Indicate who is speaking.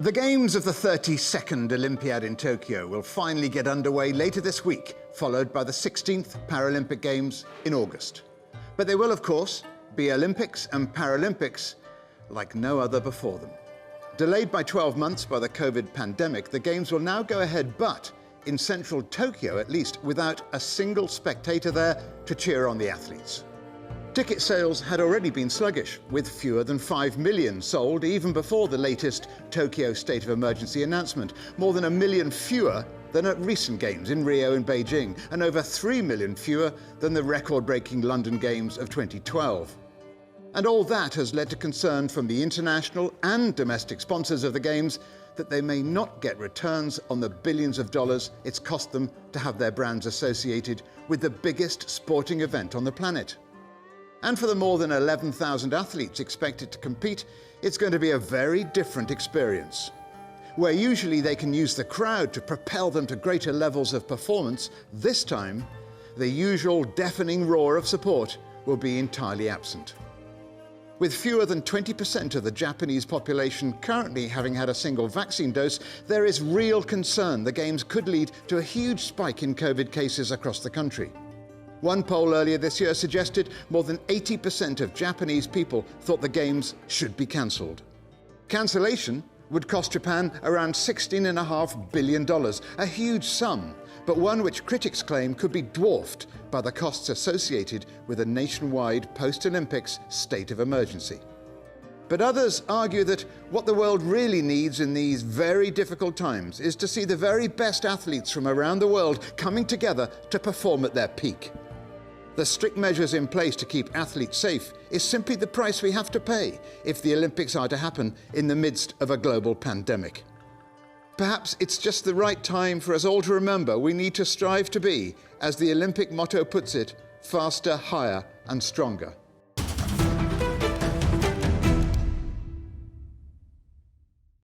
Speaker 1: The Games of the 32nd Olympiad in Tokyo will finally get underway later this week, followed by the 16th Paralympic Games in August. But they will, of course, be Olympics and Paralympics like no other before them. Delayed by 12 months by the COVID pandemic, the Games will now go ahead, but in central Tokyo at least, without a single spectator there to cheer on the athletes. Ticket sales had already been sluggish, with fewer than 5 million sold even before the latest Tokyo state of emergency announcement, more than 1 million fewer than at recent Games in Rio and Beijing, and over 3 million fewer than the record-breaking London Games of 2012. And all that has led to concern from the international and domestic sponsors of the Games that they may not get returns on the billions of dollars it's cost them to have their brands associated with the biggest sporting event on the planet. And for the more than 11,000 athletes expected to compete, it's going to be a very different experience. Where usually they can use the crowd to propel them to greater levels of performance, this time, the usual deafening roar of support will be entirely absent. With fewer than 20% of the Japanese population currently having had a single vaccine dose, there is real concern the Games could lead to a huge spike in COVID cases across the country. One poll earlier this year suggested more than 80% of Japanese people thought the Games should be cancelled. Cancellation would cost Japan around $16.5 billion, a huge sum, but one which critics claim could be dwarfed by the costs associated with a nationwide post-Olympics state of emergency. But others argue that what the world really needs in these very difficult times is to see the very best athletes from around the world coming together to perform at their peak. The strict measures in place to keep athletes safe is simply the price we have to pay if the Olympics are to happen in the midst of a global pandemic. Perhaps it's just the right time for us all to remember we need to strive to be, as the Olympic motto puts it, faster, higher and stronger.